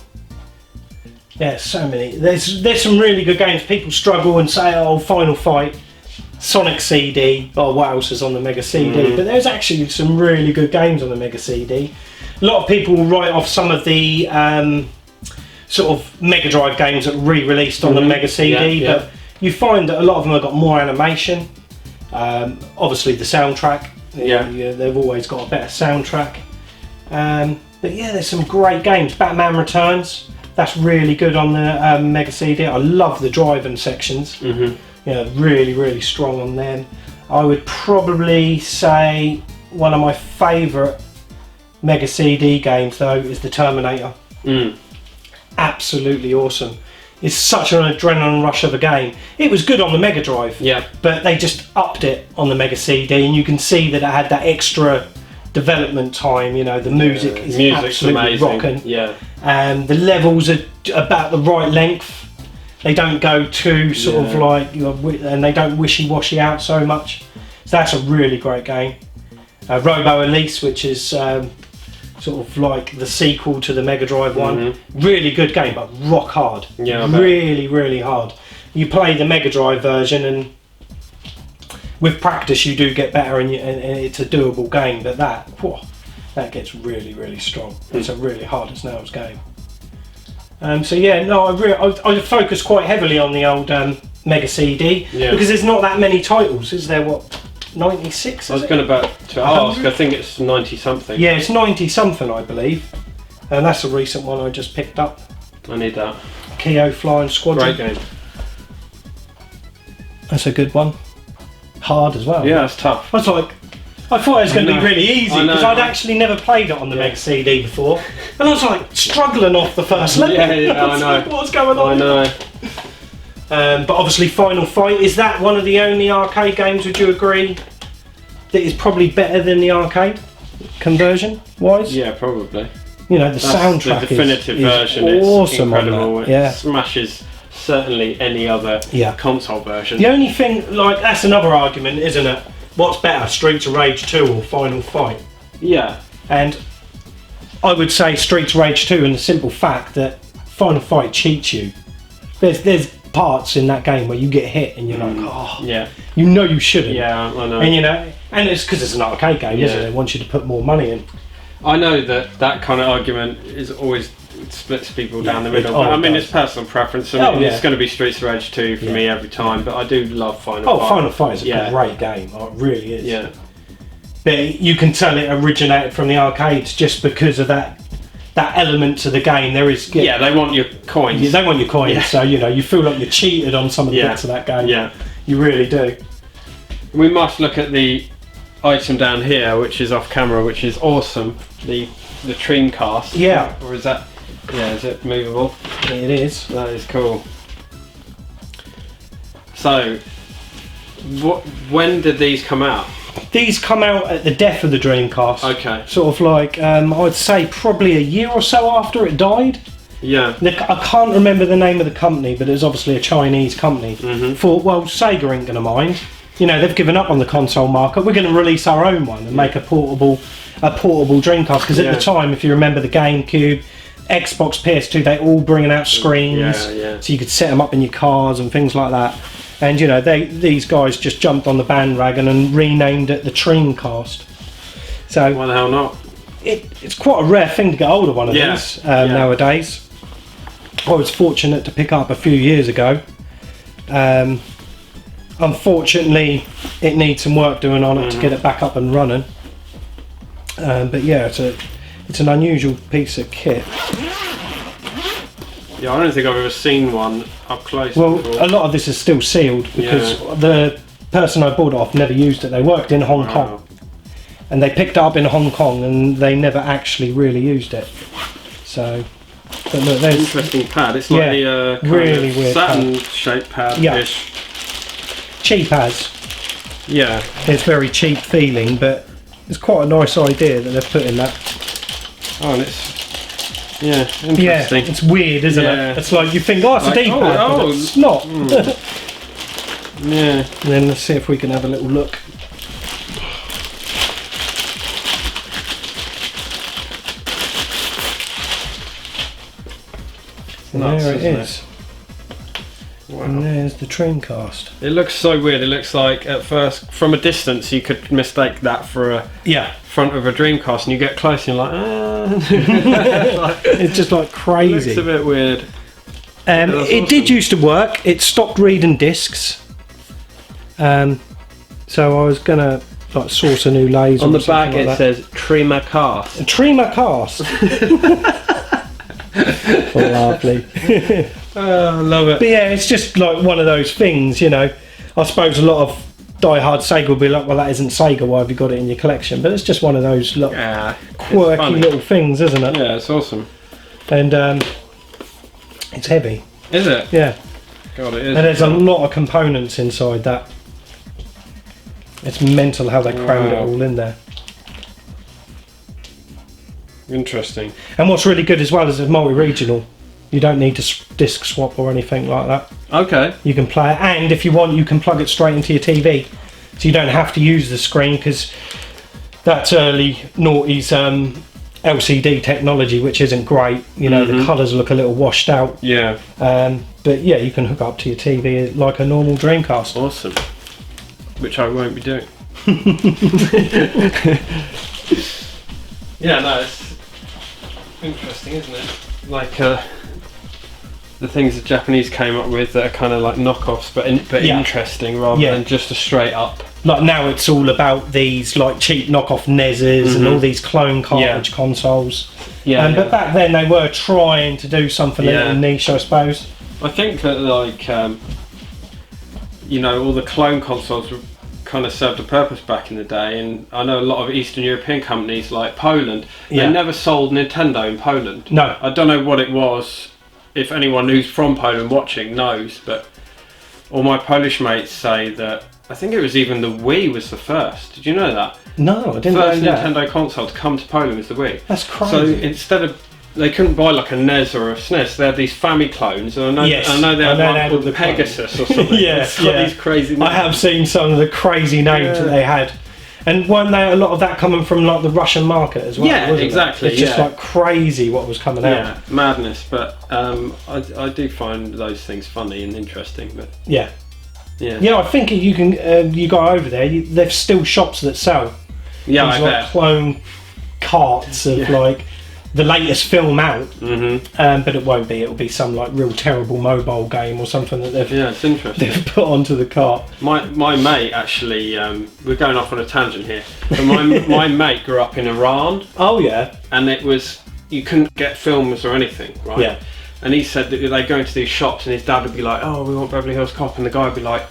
Yeah, so many. There's some really good games. People struggle and say, "Oh, Final Fight, Sonic CD." Oh, what else is on the Mega CD? But there's actually some really good games on the Mega CD. A lot of people will write off some of the sort of Mega Drive games that were re-released on the Mega CD, but you find that a lot of them have got more animation. Obviously, the soundtrack. They've always got a better soundtrack. But yeah, there's some great games. Batman Returns. That's really good on the Mega CD. I love the driving sections. Really, really strong on them. I would probably say one of my favourite Mega CD games though is the Terminator. Absolutely awesome. It's such an adrenaline rush of a game. It was good on the Mega Drive, but they just upped it on the Mega CD, and you can see that it had that extra development time. You know, the music is absolutely rocking. The levels are about the right length. They don't go too sort of like, and they don't wishy-washy out so much. So that's a really great game. Robo Elise, which is sort of like the sequel to the Mega Drive one. Really good game, but rock hard. Really, really hard. You play the Mega Drive version, and with practice you do get better, and it's a doable game. But that gets really, really strong. It's a really hard as nails game. So yeah, no, I focus quite heavily on the old Mega CD because there's not that many titles, is there? What, 96? I was going to ask. I think it's 90 something. Yeah, it's 90 something, I believe, and that's a recent one I just picked up. I need that. Keo Flying Squadron. Great game. That's a good one. Hard as well. Yeah, it's tough. I thought it was going to be really easy because I'd right. actually never played it on the Mega CD before, and I was like struggling off the first level. I know. Like, what's going on? I know. But obviously, Final Fight, is that one of the only arcade games? Would you agree that is probably better than the arcade conversion wise? Yeah, probably. You know, the soundtrack the definitive is version. Awesome, it's incredible. It smashes certainly any other console version. The only thing, like, that's another argument, isn't it? What's better, Streets of Rage 2 or Final Fight? Yeah. And I would say Streets of Rage 2, in the simple fact that Final Fight cheats you. There's parts in that game where you get hit and you're like, you know you shouldn't. Yeah, I know. And you know, and it's because it's an arcade game, isn't it? They want you to put more money in. I know that kind of argument is always splits people down the middle. But I mean, it's personal preference. I mean, it's going to be Streets of Rage 2 for me every time. But I do love Final Fight. Final Fight is a great game. Oh, it really is. Yeah. But you can tell it originated from the arcades just because of that element to the game. There is. Yeah, they want your coins. Yeah, they want your coins. So you know, you feel like you're cheated on some of the bits of that game. Yeah. You really do. We must look at the item down here, which is off camera, which is awesome. The Dreamcast. Yeah. Or is that? Yeah, is it movable? It is. That is cool. So, when did these come out? These come out at the death of the Dreamcast. Okay. Sort of like, I'd say probably a year or so after it died. Yeah. I can't remember the name of the company, but it was obviously a Chinese company. Thought, well, Sega ain't going to mind. You know, they've given up on the console market. We're going to release our own one and make a portable Dreamcast. Because at the time, if you remember the GameCube, Xbox, PS2, they all bringing out screens, so you could set them up in your cars and things like that. And you know, these guys just jumped on the bandwagon and renamed it the Dreamcast. So why the hell not? It's quite a rare thing to get hold of one of these nowadays. I was fortunate to pick up a few years ago. Unfortunately, it needs some work doing on it to get it back up and running. But yeah, it's an unusual piece of kit. Yeah, I don't think I've ever seen one up close. Well, before. a lot of this is still sealed because the person I bought it off never used it. They worked in Hong Kong, and they picked it up in Hong Kong, and they never actually really used it. So, but look, there's interesting pad. It's like the really weird Saturn-shaped pad-ish. Cheap as. Yeah. It's very cheap feeling, but it's quite a nice idea that they've put in that. Oh, and it's interesting. It's weird, isn't it? It's like you think, it's a D-pad, but it's not. Yeah. And then let's see if we can have a little look. Nuts, there it isn't is. Wow. And there's the Dreamcast. It looks so weird. It looks like at first, from a distance, you could mistake that for a front of a Dreamcast, and you get close and you're like, it's just like crazy. It's a bit weird. It did used to work. It stopped reading discs. So I was gonna like source a new laser. On the back it says Dreamcast. Dreamcast. Lovely. I love it. But yeah, it's just like one of those things, you know. I suppose a lot of die-hard Sega will be like, well, that isn't Sega, why have you got it in your collection? But it's just one of those quirky little things, isn't it? Yeah, it's awesome. And it's heavy. Is it? Yeah. God, it is. And there's a lot of components inside that. It's mental how they crammed it all in there. Interesting. And what's really good as well is it's multi-regional. You don't need to disc swap or anything like that. Okay. You can play it, and if you want, you can plug it straight into your TV, so you don't have to use the screen, because that's early noughties LCD technology, which isn't great. You know, the colours look a little washed out. Yeah. But yeah, you can hook up to your TV like a normal Dreamcast. Awesome. Which I won't be doing. Yeah, no, it's interesting, isn't it? Like the things the Japanese came up with that are kind of like knockoffs, but interesting rather than just a straight up. Like now it's all about these like cheap knockoff NESs and all these clone cartridge consoles. Yeah. But back then they were trying to do something a little niche, I suppose. I think that like you know, all the clone consoles were kind of served a purpose back in the day, and I know a lot of Eastern European companies like Poland, they never sold Nintendo in Poland. No. I don't know what it was. If anyone who's from Poland watching knows, but all my Polish mates say that I think it was even the Wii was the first. Did you know that? No, I didn't first know that. Nintendo console to come to Poland was the Wii. That's crazy. So instead of, they couldn't buy like a NES or a SNES, they had these Family clones, and I know they had one called the Pegasus or something. These crazy names. I have seen some of the crazy names that they had. And weren't there a lot of that coming from like the Russian market as well? Yeah, exactly. It's just like crazy what was coming out. Yeah, madness. But I do find those things funny and interesting. But yeah, I think you can. You go over there. There's still shops that sell. Yeah, these, I like, bet. clone carts of like the latest film out. But it won't be. It'll be some like real terrible mobile game or something that they've it's interesting. they've put onto the cart. My mate actually, we're going off on a tangent here, but my mate grew up in Iran. Oh yeah. And it was, you couldn't get films or anything, right? Yeah. And he said that they go into these shops and his dad would be like, oh, we want Beverly Hills Cop, and the guy would be like,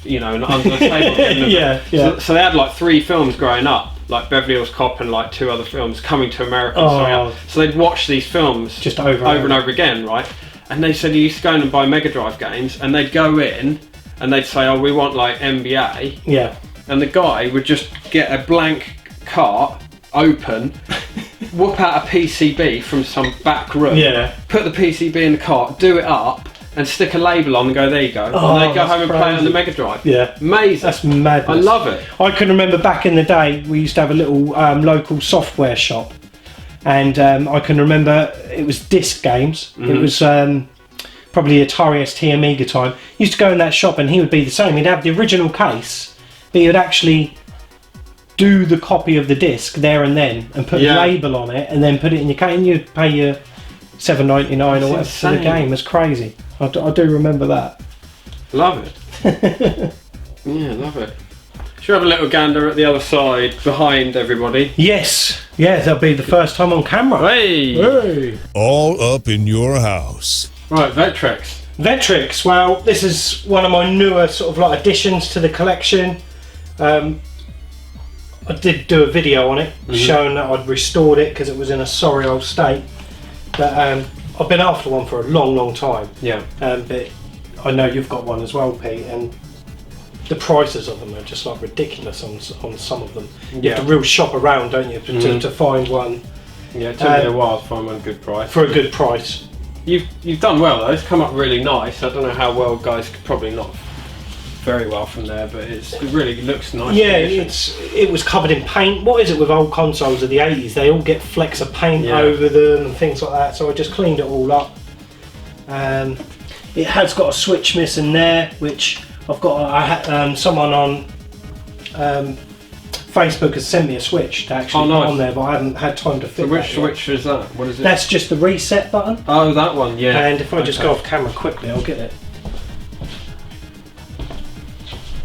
you know, under the table. So they had like 3 films growing up, like Beverly Hills Cop and like 2 other films, Coming to America. So they'd watch these films just over and over again, right? And they said he used to go in and buy Mega Drive games, and they'd go in and they'd say, oh, we want like NBA. Yeah. And the guy would just get a blank cart, open, whoop out a PCB from some back room, put the PCB in the cart, do it up, and stick a label on and go, there you go. And they go home and play it on the Mega Drive. Yeah. Amazing. That's madness. I love it. I can remember back in the day, we used to have a little local software shop. and I can remember it was disc games. It was probably Atari ST Amiga time. Used to go in that shop and he would be the same. He'd have the original case, but he would actually do the copy of the disc there and then and put a label on it and then put it in your case, and you'd pay your $7.99 or whatever for the game. It's crazy. I do remember that. Love it. Yeah, love it. Should we have a little gander at the other side behind everybody? Yes. Yeah, that'll be the first time on camera. Hey! All up in your house. Right, Vectrex. Vectrex, well, this is one of my newer sort of like additions to the collection. I did do a video on it showing that I'd restored it because it was in a sorry old state. But I've been after one for a long time. Yeah. But I know you've got one as well, Pete, and the prices of them are just like ridiculous on some of them. You have to real shop around, don't you, to find one. Yeah, it took me a while to find one at a good price. For a good price. You've done well though. It's come up really nice. I don't know how well, guys. Probably not very well from there, but it really looks nice. Yeah, it was covered in paint. What is it with old consoles of the 80s? They all get flecks of paint over them and things like that. So I just cleaned it all up. It has got a switch missing there, which I've got. Someone on Facebook has sent me a switch to actually put on there, but I haven't had time to fit. So which switch is that? What is it? That's just the reset button. Oh, that one, yeah. And if I just go off camera quickly, I'll get it.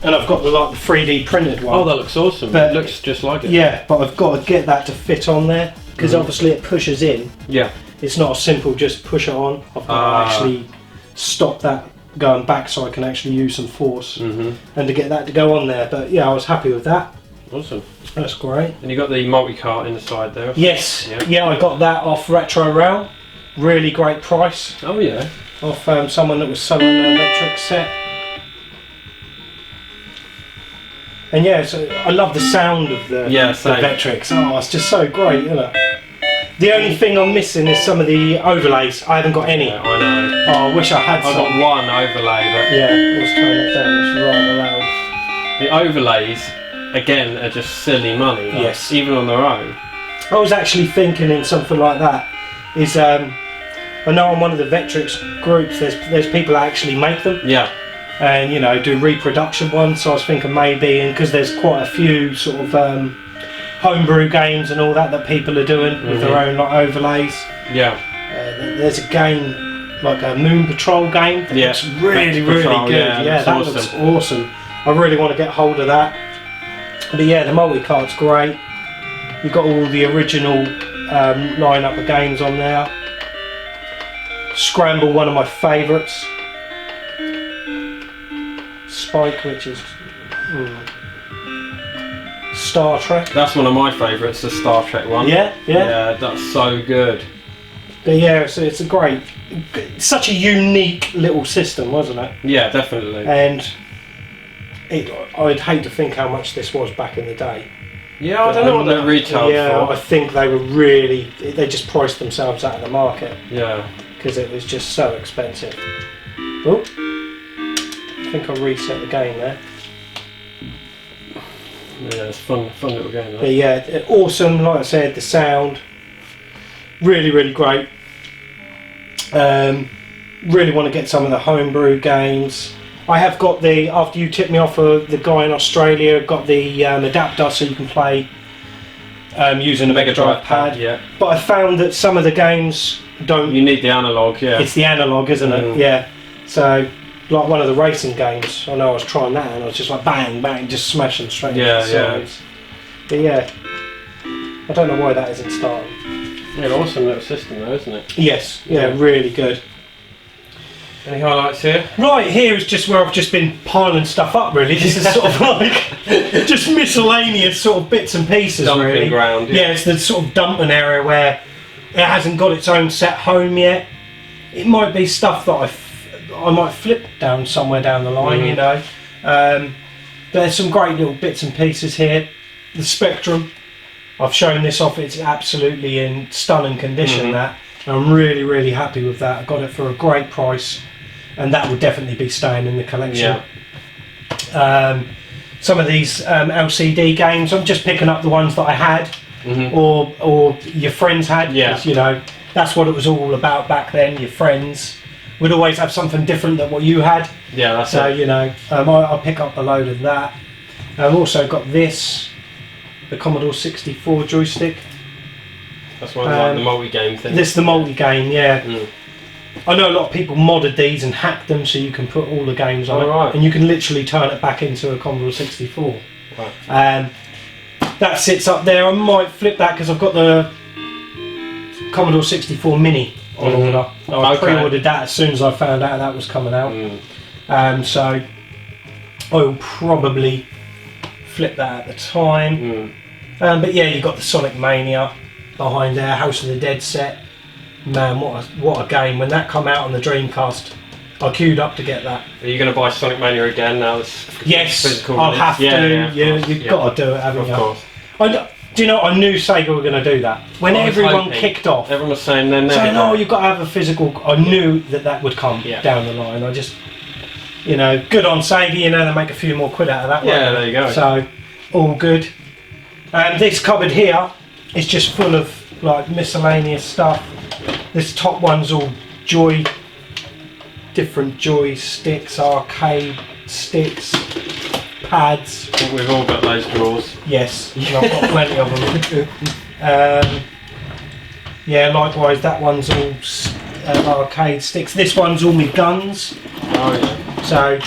And I've got the 3D printed one. Oh, that looks awesome. But it looks just like it. Yeah, but I've got to get that to fit on there because obviously it pushes in. Yeah. It's not a simple just push it on. I've got to actually stop that going back so I can actually use some force and to get that to go on there. But yeah, I was happy with that. Awesome. That's great. And you got the multi-cart inside there. Yes. Yeah, I got that off Retro Rail. Really great price. Oh yeah. Off someone that was selling an electric set. And yeah, so I love the sound of the Vectrex. Oh, it's just so great, isn't it? The only thing I'm missing is some of the overlays. I haven't got any. Yeah, I know. Oh, I wish I had some. I've got one overlay, but yeah, let's turn it down. It's rather loud. the overlays again are just silly money. Like, yes, even on their own. I was actually thinking in something like that. Is I know on one of the Vectrex groups, there's people that actually make them. Yeah. And you know, do reproduction ones. So I was thinking maybe, and because there's quite a few sort of homebrew games and all that people are doing with their own overlays. Yeah. There's a game like a Moon Patrol game. Yeah. It's really good. Yeah, that looks awesome. I really want to get hold of that. But yeah, the multi-cart's great. You've got all the original lineup of games on there. Scramble, one of my favourites. Spike, which is Star Trek. That's one of my favourites, the Star Trek one. Yeah. Yeah, that's so good. But yeah, so it's a great, such a unique little system, wasn't it? Yeah, definitely. And I'd hate to think how much this was back in the day. Yeah, I don't know what they retailed for. I think they were they just priced themselves out of the market. Yeah. Because it was just so expensive. Oh, I think I reset the game there. Yeah, it's fun little game. Though. But yeah, awesome. Like I said, the sound, really great. Really want to get some of the homebrew games. I have got after you tipped me off of the guy in Australia, got the adapter so you can play using a Mega Drive pad. Yeah. But I found that some of the games don't. You need the analog, yeah. It's the analog, isn't it? Yeah. So, like one of the racing games, I know I was trying that and I was just like bang, bang, just smashing straight into the sides. But yeah, I don't know why that isn't starting. Yeah, awesome little system though, isn't it? Yes, yeah, really good. Any highlights here? Right, here is just where I've just been piling stuff up really. This is sort of like just miscellaneous sort of bits and pieces. Dumping really. ground. Yeah, it's the sort of dumping area where it hasn't got its own set home yet. It might be stuff that I might flip down somewhere down the line, you know. There's some great little bits and pieces here. The Spectrum, I've shown this off, it's absolutely in stunning condition that. I'm really happy with that. I got it for a great price and that would definitely be staying in the collection. Yeah. Some of these LCD games, I'm just picking up the ones that I had. or your friends had. Yeah. Because, you know, that's what it was all about back then. Your friends would always have something different than what you had. Yeah, that's So, it. you know, I'll pick up a load of that. I've also got this, the Commodore 64 joystick. That's one of like the multi-game thing. This is the multi-game, yeah. Mm. I know a lot of people modded these and hacked them so you can put all the games on it. Right. And you can literally turn it back into a Commodore 64. Right. That sits up there. I might flip that because I've got the Commodore 64 Mini on order. I pre-ordered that as soon as I found out that was coming out. So I will probably flip that at the time. But yeah, you've got the Sonic Mania behind there, House of the Dead set. Man, what a game. When that come out on the Dreamcast, I queued up to get that. Are you going to buy Sonic Mania again now? Yes, physical I'll release? have to. Yeah, You've got to do it, haven't of you? course. Do you know, I knew Sega were going to do that. When I was everyone hoping. kicked off, Everyone was saying they're never saying, gonna- oh, you've got to have a physical. I knew that would come down the line. I just, you know, good on Sega, you know, they make a few more quid out of that. Yeah, right? there you go. So, all good. This cupboard here is just full of like miscellaneous stuff. This top one's all different joysticks, arcade sticks, pads. I think we've all got those drawers. Yes, and I've got plenty of them. Yeah, likewise, that one's all arcade sticks. This one's all my guns. Oh yeah. So,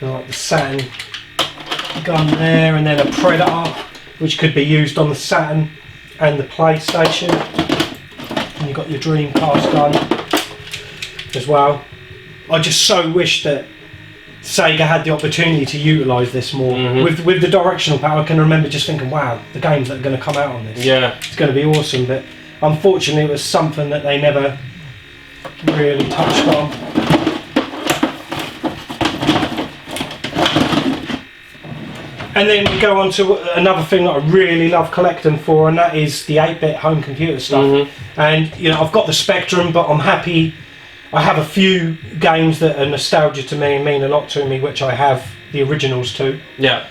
like the Saturn gun there, and then a Predator, which could be used on the Saturn and the PlayStation. And you've got your Dreamcast gun as well. I just so wish that Sega had the opportunity to utilise this more. With the directional power, I can remember just thinking, wow, the games that are going to come out on this. Yeah. It's going to be awesome, but unfortunately it was something that they never really touched on. And then we go on to another thing that I really love collecting for, and that is the 8-bit home computer stuff. And you know, I've got the Spectrum, but I'm happy. I have a few games that are nostalgia to me and mean a lot to me, which I have the originals to. Yeah.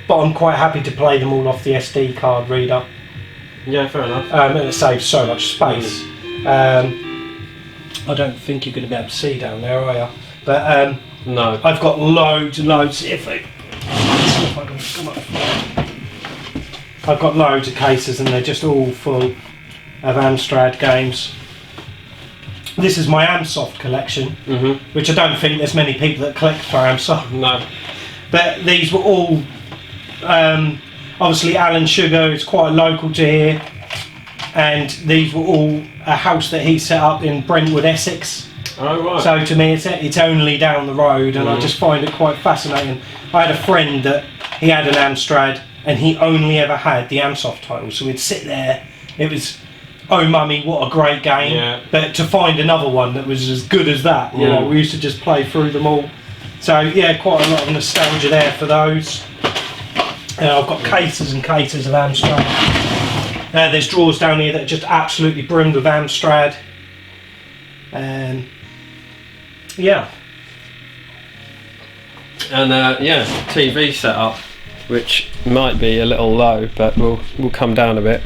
But I'm quite happy to play them all off the SD card reader. Yeah, fair enough. And it saves so much space. I don't think you're going to be able to see down there, are you? But No. I've got loads and loads. If I can come up. I've got loads of cases, and they're just all full of Amstrad games. This is my Amsoft collection, which I don't think there's many people that collect for Amsoft. No. But these were all, obviously Alan Sugar is quite local to here, and these were all a house that he set up in Brentwood, Essex. Oh right. So to me it's only down the road, and I just find it quite fascinating. I had a friend that he had an Amstrad, and he only ever had the Amsoft titles, so we'd sit there, it was, oh mummy, what a great game. Yeah. But to find another one that was as good as that, you know, we used to just play through them all. So yeah, quite a lot of nostalgia there for those. I've got cases and cases of Amstrad. There's drawers down here that are just absolutely brimmed with Amstrad. Yeah. And yeah, TV setup, which might be a little low, but we'll come down a bit.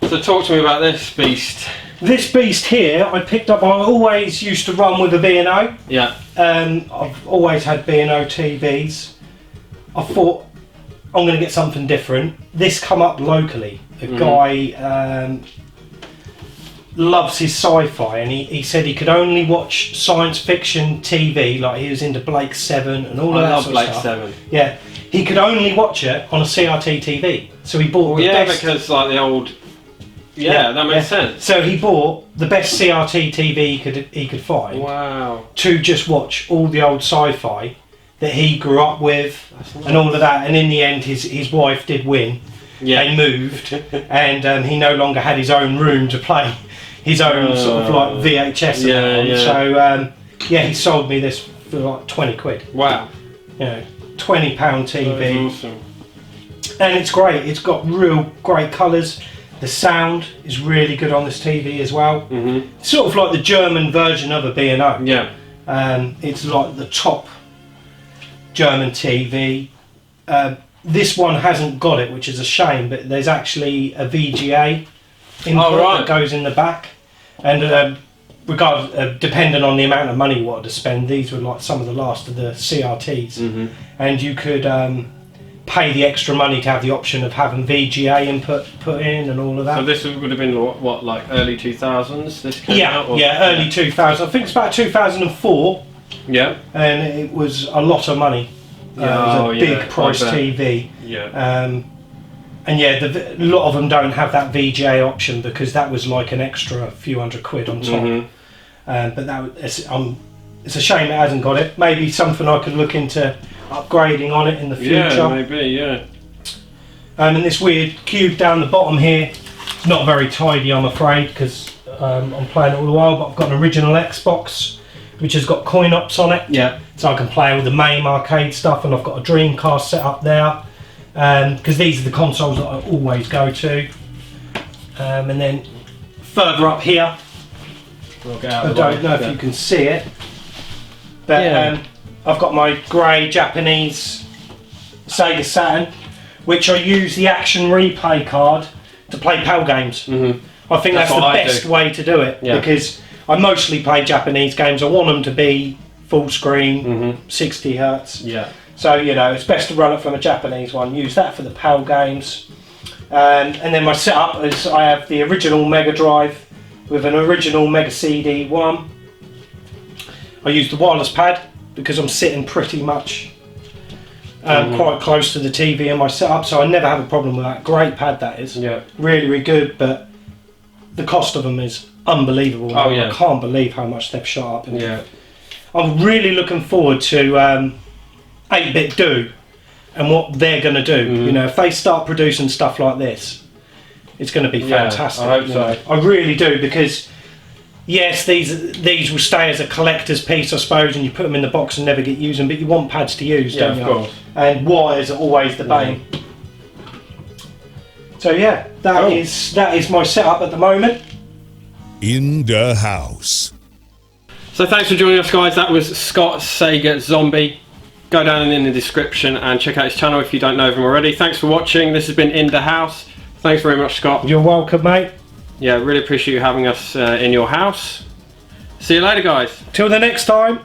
So talk to me about this beast. This beast here, I picked up. I always used to run with a B&O. Yeah. I've always had B&O TVs. I thought I'm going to get something different. This come up locally. A guy loves his sci-fi, and he said he could only watch science fiction TV, like he was into Blake 7 and all of that I love sort Blake of stuff. 7. Yeah, he could only watch it on a CRT TV. So he bought the best. Because like the old. Yeah, that makes sense. So he bought the best CRT TV he could find. Wow. To just watch all the old sci-fi that he grew up with and all of that. And in the end, his wife did win. Yeah. They moved, and he no longer had his own room to play his own sort of like VHS. So yeah, he sold me this for like 20 quid. Wow. You know, £20 TV. Awesome. And it's great. It's got real great colours. The sound is really good on this TV as well. Sort of like the German version of a B&O. Yeah. It's like the top German TV. this one hasn't got it, which is a shame, but there's actually a VGA input that goes in the back. And depending on the amount of money you wanted to spend, these were like some of the last of the CRTs. And you could pay the extra money to have the option of having VGA input put in and all of that. So this would have been what, like early 2000s? This came Yeah, out, or? yeah, early 2000s. I think it's about 2004. Yeah. And it was a lot of money. It was a big price TV. Yeah. And yeah, a lot of them don't have that VGA option because that was like an extra few £100 on top. But it's a shame it hasn't got it. Maybe something I could look into upgrading on it in the future. Yeah, maybe, yeah. And this weird cube down the bottom here, not very tidy, I'm afraid, because I'm playing it all the while, but I've got an original Xbox which has got coin ops on it. Yeah. So I can play all the MAME arcade stuff, and I've got a Dreamcast set up there. Because these are the consoles that I always go to. And then further up here, I don't know if you can see it, but I've got my grey Japanese Sega Saturn, which I use the Action Replay card to play PAL games. I think that's the best way to do it, because I mostly play Japanese games. I want them to be full screen, 60 hertz. Yeah. So, you know, it's best to run it from a Japanese one. Use that for the PAL games. And then my setup is I have the original Mega Drive with an original Mega CD1. I use the wireless pad because I'm sitting pretty much quite close to the TV in my setup, so I never have a problem with that. Great pad that is. Yeah. Really, really good, but the cost of them is unbelievable. Oh, yeah. I can't believe how much they've shot up. Yeah. I'm really looking forward to 8-Bit Do and what they're going to do. You know, if they start producing stuff like this, it's going to be fantastic. I hope so. I really do, because yes, these will stay as a collector's piece, I suppose, and you put them in the box and never get used them, but you want pads to use, don't you? Of course. And wires are always the bane. So yeah, that is my setup at the moment. In da House. So thanks for joining us, guys. That was Scott SEGA Zombie. Go down in the description and check out his channel if you don't know him already. Thanks for watching. This has been In da House. Thanks very much, Scott. You're welcome, mate. Yeah, really appreciate you having us in your house. See you later, guys. Till the next time.